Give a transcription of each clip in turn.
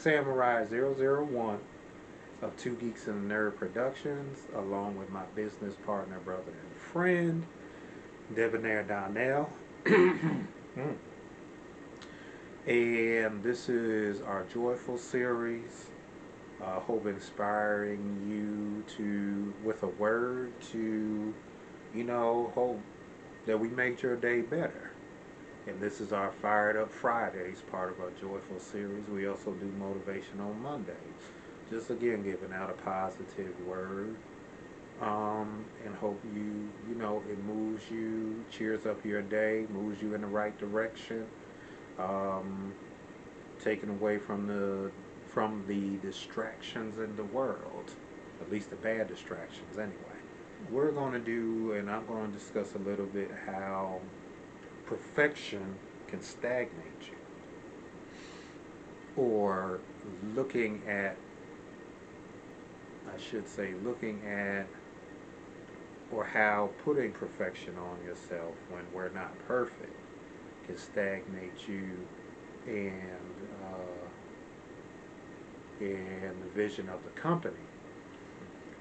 Samurai 001 of Two Geeks A Nerd Productions, along with my business partner, brother, and friend, Debonair Donnell. And this is our joyful series. Hope inspiring you to, with a word, to, hope that we make your day better. And this is our Fired Up Fridays, part of our joyful series. We also do motivation on Mondays. Just again, giving out a positive word. And hope it moves you, cheers up your day, moves you in the right direction. Taken away from the distractions in the world, at least the bad distractions anyway. We're going to do, and I'm going to discuss a little bit how perfection can stagnate you, or looking at, or how putting perfection on yourself when we're not perfect can stagnate you and the vision of the company.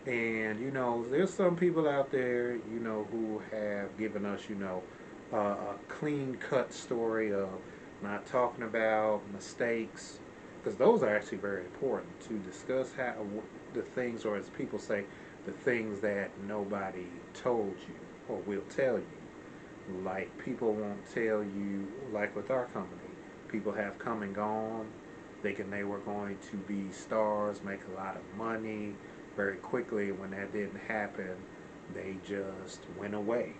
And there's some people out there, who have given us, a clean cut story of not talking about mistakes, because those are actually very important to discuss how the things, or as people say, the things that nobody told you or will tell you. Like people won't tell you, like with our company, people have come and gone thinking they were going to be stars, make a lot of money very quickly. When that didn't happen, they just went away.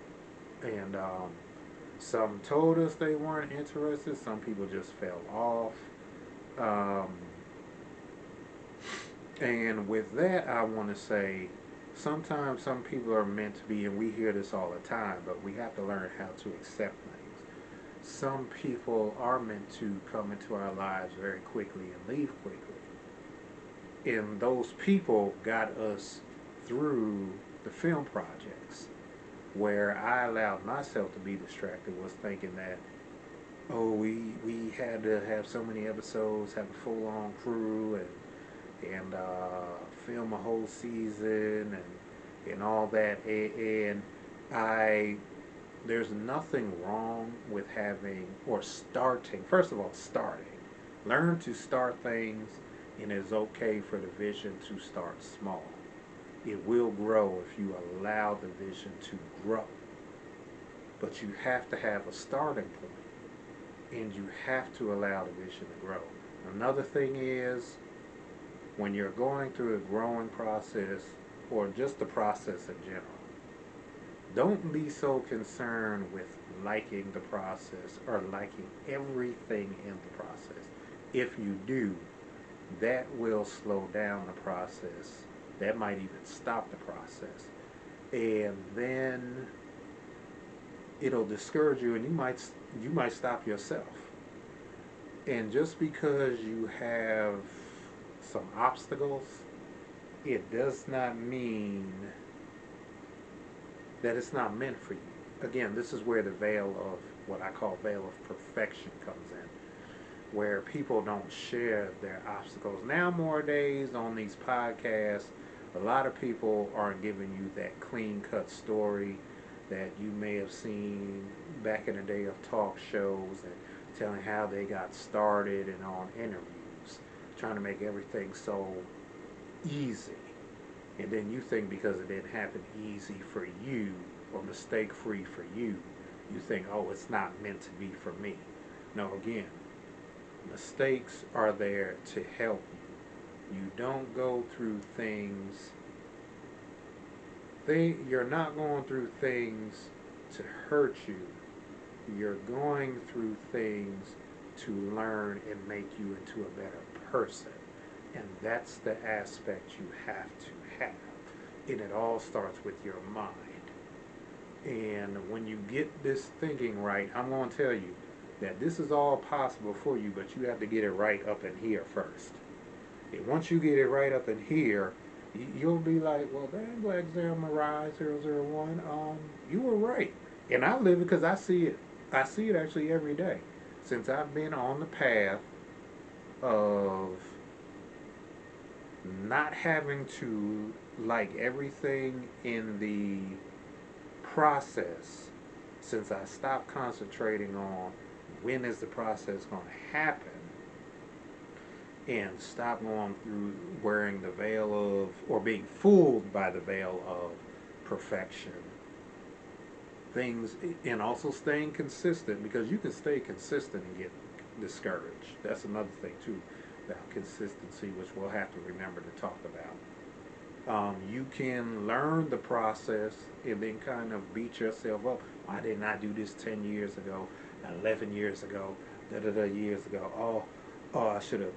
And some told us they weren't interested. Some people just fell off. And with that, I want to say, sometimes some people are meant to be, and we hear this all the time, but we have to learn how to accept things. Some people are meant to come into our lives very quickly and leave quickly. And those people got us through the film projects, where I allowed myself to be distracted, was thinking that, we had to have so many episodes, have a full-on crew, and film a whole season, and all that. And there's nothing wrong with having, or starting, first of all, starting. Learn to start things, and it's okay for the vision to start small. It will grow if you allow the vision to grow. But you have to have a starting point, and you have to allow the vision to grow. Another thing is, when you're going through a growing process, or just the process in general, don't be so concerned with liking the process or liking everything in the process. If you do, that will slow down the process. That might even stop the process. And then it'll discourage you, and you might stop yourself. And just because you have some obstacles, it does not mean that it's not meant for you. Again, this is where the veil of, what I call veil of perfection, comes in, where people don't share their obstacles. Nowadays on these podcasts, a lot of people aren't giving you that clean-cut story that you may have seen back in the day of talk shows, and telling how they got started and on interviews, trying to make everything so easy. And then you think because it didn't happen easy for you, or mistake-free for you, you think, it's not meant to be for me. No, again, mistakes are there to help you. You don't go through things, you're not going through things to hurt you. You're going through things to learn and make you into a better person. And that's the aspect you have to have. And it all starts with your mind. And when you get this thinking right, I'm going to tell you that this is all possible for you, but you have to get it right up in here first. And once you get it right up in here, you'll be like, well, dang, Black Samurai 001, you were right. And I live it because I see it. I see it actually every day. Since I've been on the path of not having to like everything in the process, since I stopped concentrating on when is the process going to happen and stop going through wearing the veil of, or being fooled by the veil of perfection. Things, and also staying consistent, because you can stay consistent and get discouraged. That's another thing too about consistency, which we'll have to remember to talk about. You can learn the process and then kind of beat yourself up. Why didn't I do this 10 years ago, 11 years ago, years ago? Oh, I should have.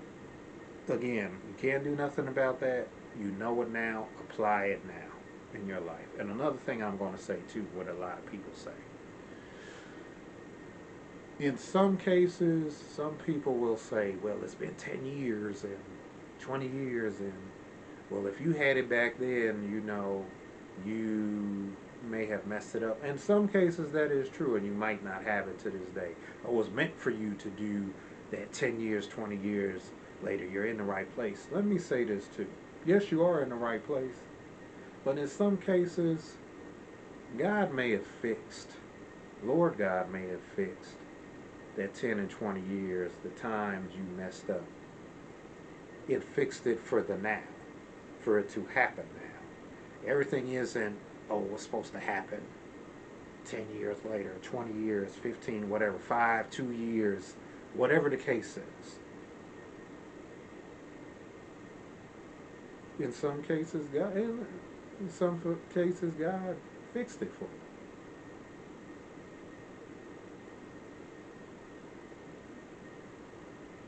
Again, you can't do nothing about that. You know it now. Apply it now in your life. And another thing I'm going to say too, what a lot of people say. In some cases, some people will say, well, it's been 10 years and 20 years, and well, if you had it back then, you may have messed it up. In some cases, that is true, and you might not have it to this day. It was meant for you to do that 10 years, 20 years later. You're in the right place. Let me say this too. Yes, you are in the right place, but in some cases, God may have fixed, Lord God may have fixed that 10 and 20 years, the times you messed up. It fixed it for the now, for it to happen now. Everything isn't, oh, what's supposed to happen 10 years later, 20 years, 15, whatever, 5, 2 years, whatever the case is. In some cases, God fixed it for you.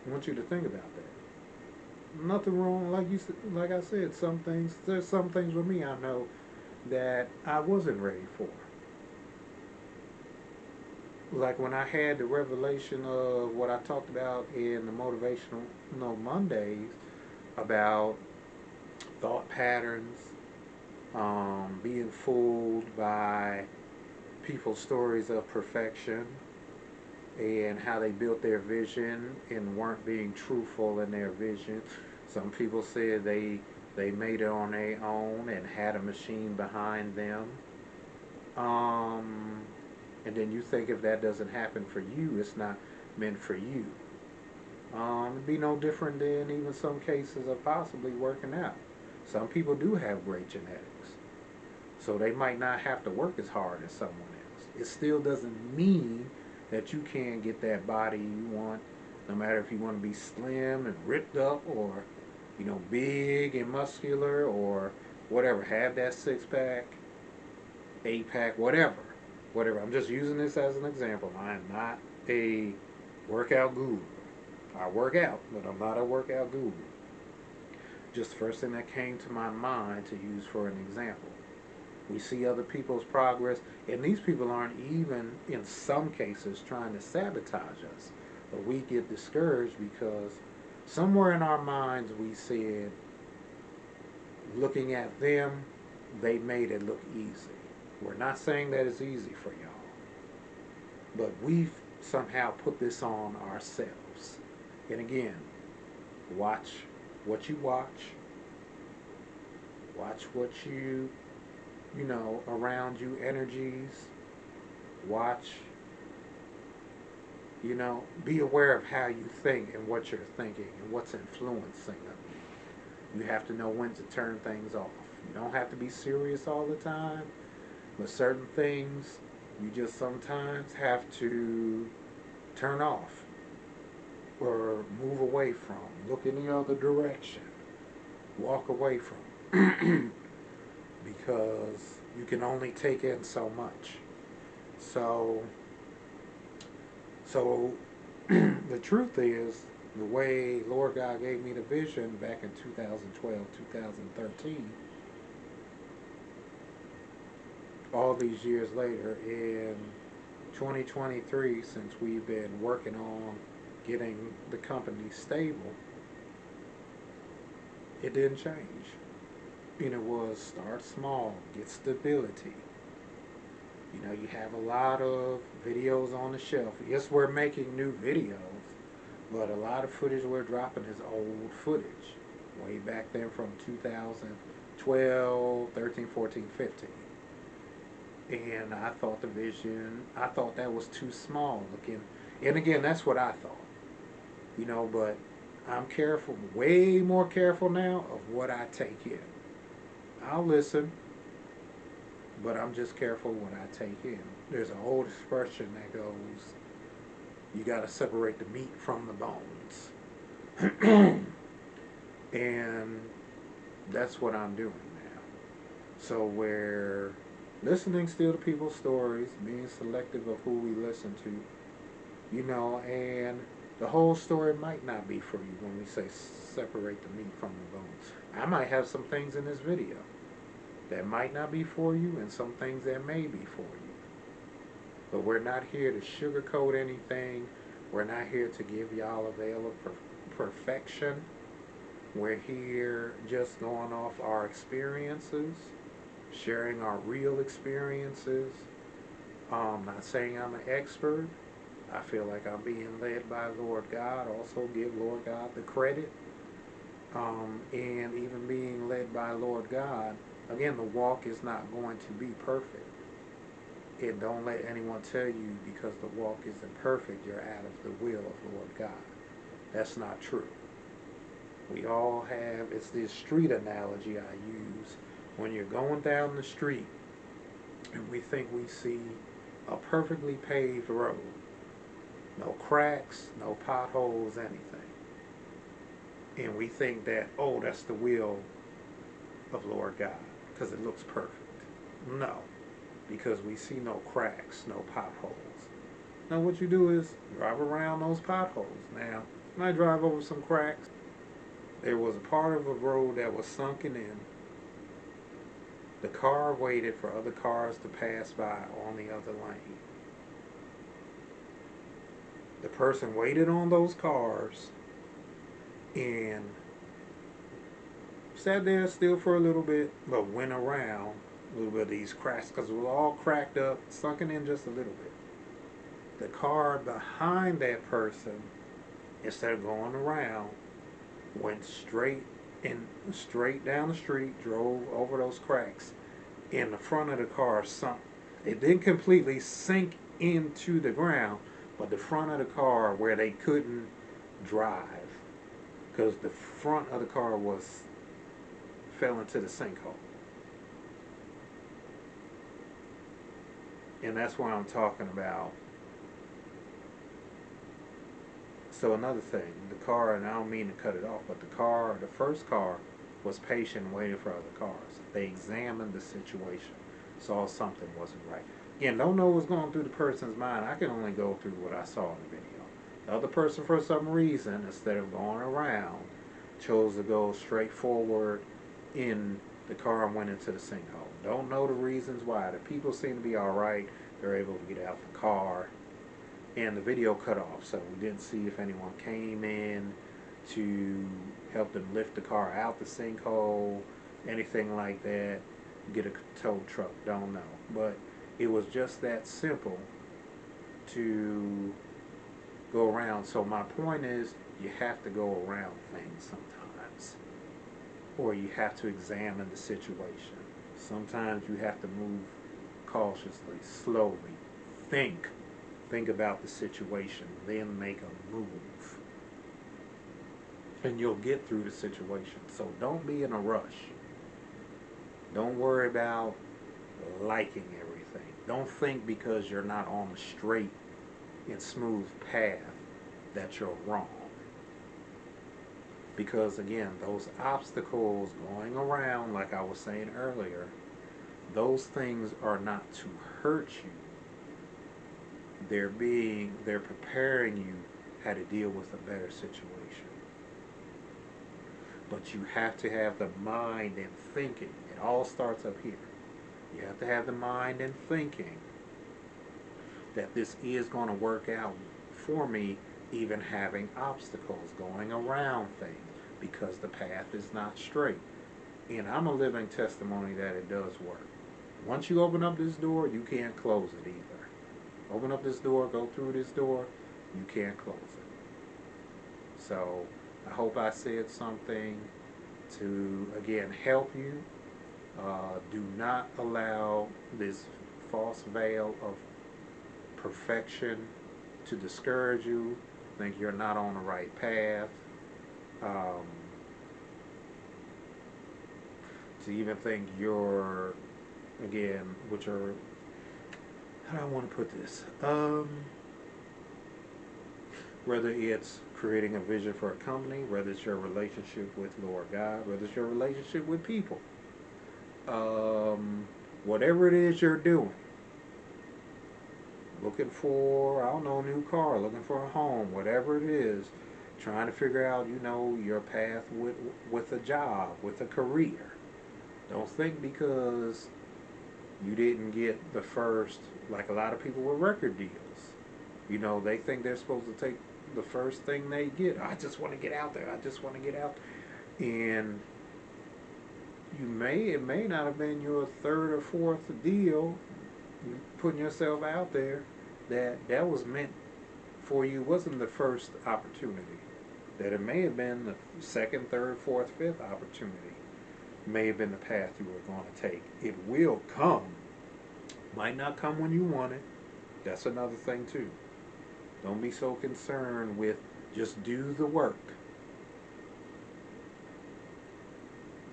I want you to think about that. Nothing wrong, like I said. There's some things with me I know that I wasn't ready for. Like when I had the revelation of what I talked about in the motivational Mondays about thought patterns, being fooled by people's stories of perfection, and how they built their vision and weren't being truthful in their vision. Some people said they made it on their own and had a machine behind them. And then you think if that doesn't happen for you, it's not meant for you. It'd be no different than even some cases of possibly working out. Some people do have great genetics, so they might not have to work as hard as someone else. It still doesn't mean that you can't get that body you want, no matter if you want to be slim and ripped up, or big and muscular, or whatever. Have that 6-pack, 8-pack, whatever. I'm just using this as an example. I am not a workout guru. I work out, but I'm not a workout guru. Just the first thing that came to my mind to use for an example. We see other people's progress, and these people aren't even, in some cases, trying to sabotage us. But we get discouraged because somewhere in our minds we said, looking at them, they made it look easy. We're not saying that it's easy for y'all, but we've somehow put this on ourselves. And again, watch what you watch. Watch what around you, energies. Watch, be aware of how you think and what you're thinking and what's influencing them. You have to know when to turn things off. You don't have to be serious all the time, but certain things you just sometimes have to turn off or move away from, look in the other direction, walk away from, because you can only take in so much. So the truth is, the way Lord God gave me the vision back in 2012, 2013, all these years later, in 2023, since we've been working on getting the company stable, it didn't change. And it was start small, get stability. You have a lot of videos on the shelf. Yes, we're making new videos, but a lot of footage we're dropping is old footage. way back then from 2012, 13, 14, 15. And I thought I thought that was too small looking. And again, that's what I thought, but I'm careful, way more careful now of what I take in. I'll listen, but I'm just careful what I take in. There's an old expression that goes, you got to separate the meat from the bones. And that's what I'm doing now. So we're listening still to people's stories, being selective of who we listen to, and the whole story might not be for you when we say separate the meat from the bones. I might have some things in this video that might not be for you and some things that may be for you. But we're not here to sugarcoat anything. We're not here to give y'all a veil of perfection. We're here just going off our experiences, sharing our real experiences. Not saying I'm an expert. I feel like I'm being led by Lord God. Also give Lord God the credit. And even being led by Lord God, again, the walk is not going to be perfect. And don't let anyone tell you because the walk isn't perfect, you're out of the will of Lord God. That's not true. We all have, it's this street analogy I use. When you're going down the street and we think we see a perfectly paved road, no cracks, no potholes, anything. And we think that, oh, that's the will of Lord God because it looks perfect. No, because we see no cracks, no potholes. Now what you do is drive around those potholes. Now, when I drive over some cracks, there was a part of a road that was sunken in. The car waited for other cars to pass by on the other lane. The person waited on those cars and sat there still for a little bit, but went around a little bit of these cracks because it was all cracked up, sunken in just a little bit. The car behind that person, instead of going around, went straight down the street, drove over those cracks, and the front of the car sunk. It didn't completely sink into the ground, but the front of the car where they couldn't drive because the front of the car fell into the sinkhole. And that's what I'm talking about. So another thing, the car, and I don't mean to cut it off, but the first car was patient and waited for other cars. They examined the situation, saw something wasn't right. Again, don't know what's going through the person's mind. I can only go through what I saw in the video. The other person, for some reason, instead of going around, chose to go straight forward in the car and went into the sinkhole. Don't know the reasons why. The people seem to be alright. They're able to get out the car. And the video cut off, so we didn't see if anyone came in to help them lift the car out the sinkhole, anything like that, get a tow truck, don't know. But it was just that simple to go around. So my point is, you have to go around things sometimes, or you have to examine the situation. Sometimes you have to move cautiously, slowly, think about the situation, then make a move. And you'll get through the situation. So don't be in a rush. Don't worry about liking everything. Don't think because you're not on a straight and smooth path that you're wrong. Because again, those obstacles going around, like I was saying earlier, those things are not to hurt you. They're preparing you how to deal with a better situation. But you have to have the mind and thinking. It all starts up here. You have to have the mind and thinking that this is going to work out for me, even having obstacles, going around things, because the path is not straight. And I'm a living testimony that it does work. Once you open up this door, you can't close it either. Open up this door, go through this door, you can't close it. So I hope I said something to, again, help you. Do not allow this false veil of perfection to discourage you, think you're not on the right path, um, to even think you're, again, which are, how do I want to put this? Whether it's creating a vision for a company, whether it's your relationship with Lord God, whether it's your relationship with people, whatever it is you're doing, looking for, I don't know, a new car, looking for a home, whatever it is, trying to figure out, your path with a job, with a career. Don't think because you didn't get the first, like a lot of people with record deals. They think they're supposed to take the first thing they get. I just want to get out there. I just want to get out. And it may not have been your third or fourth deal, putting yourself out there, that was meant for you, wasn't the first opportunity. That it may have been the second, third, fourth, fifth opportunity. May have been the path you were going to take. It will come. Might not come when you want it. That's another thing too. Don't be so concerned with just do the work.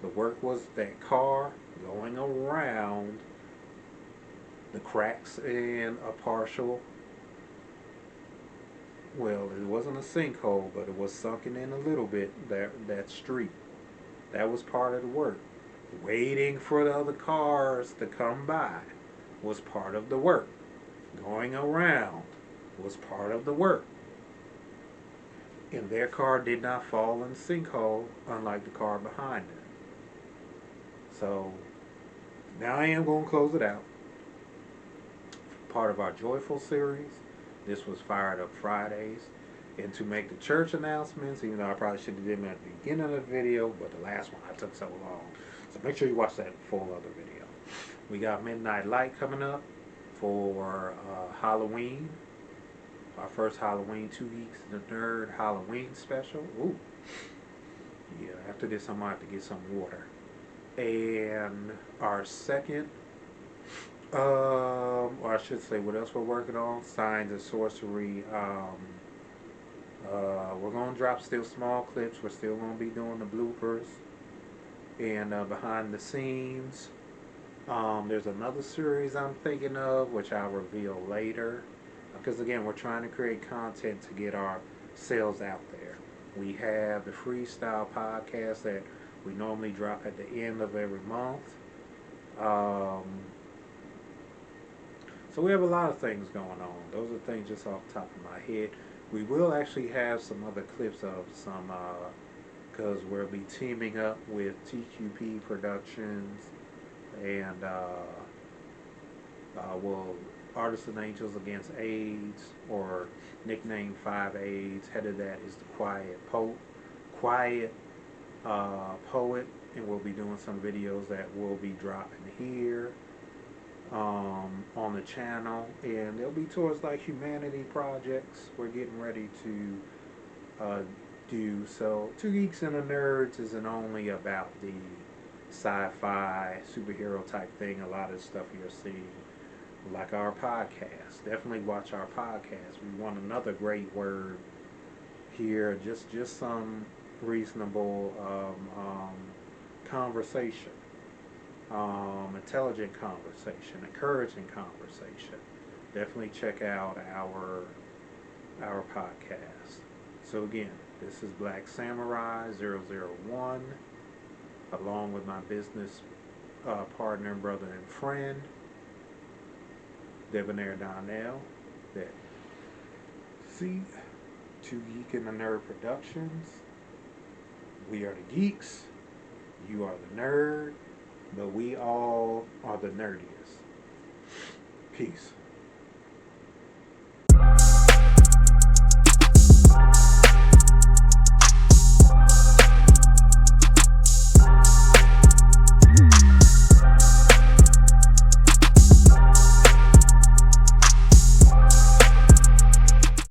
The work was that car going around the cracks in a partial, well, it wasn't a sinkhole, but it was sunken in a little bit, that street. That was part of the work. Waiting for the other cars to come by was part of the work. Going around was part of the work. And their car did not fall in the sinkhole, unlike the car behind it. So, now I am going to close it out. Part of our Joyful series. This was Fired Up Fridays. And to make the church announcements, even though I probably should have done them at the beginning of the video, but the last one I took so long. So make sure you watch that full other video. We got Midnight Light coming up for Halloween. Our first Halloween, 2 Geeks A Nerd Halloween special. Ooh. Yeah, after this I'm going to have to get some water. And our second, or I should say what else we're working on, Signs of Sorcery. We're going to drop still small clips. We're still going to be doing the bloopers and behind the scenes. There's another series I'm thinking of, which I'll reveal later. Because again, we're trying to create content to get our sales out there. We have the freestyle podcast that we normally drop at the end of every month. So we have a lot of things going on. Those are things just off the top of my head. We will actually have some other clips of some, because we'll be teaming up with TQP Productions and Artists and Angels Against AIDS, or nicknamed 5 AIDS. Head of that is the Quiet Poet, and we'll be doing some videos that will be dropping here on the channel, and they'll be towards like humanity projects we're getting ready to do. So 2 Geeks and a Nerds isn't only about the sci-fi superhero type thing. A lot of stuff you're seeing, like our podcast. Definitely watch our podcast. We want another great word here. Just some reasonable conversation, intelligent conversation, encouraging conversation. Definitely check out our podcast. So again, this is Black Samurai 001, along with my business partner, brother, and friend, Debonair Donnell. That see 2 Geek and a Nerd Productions. We are the geeks, you are the nerd, but we all are the nerdiest. Peace.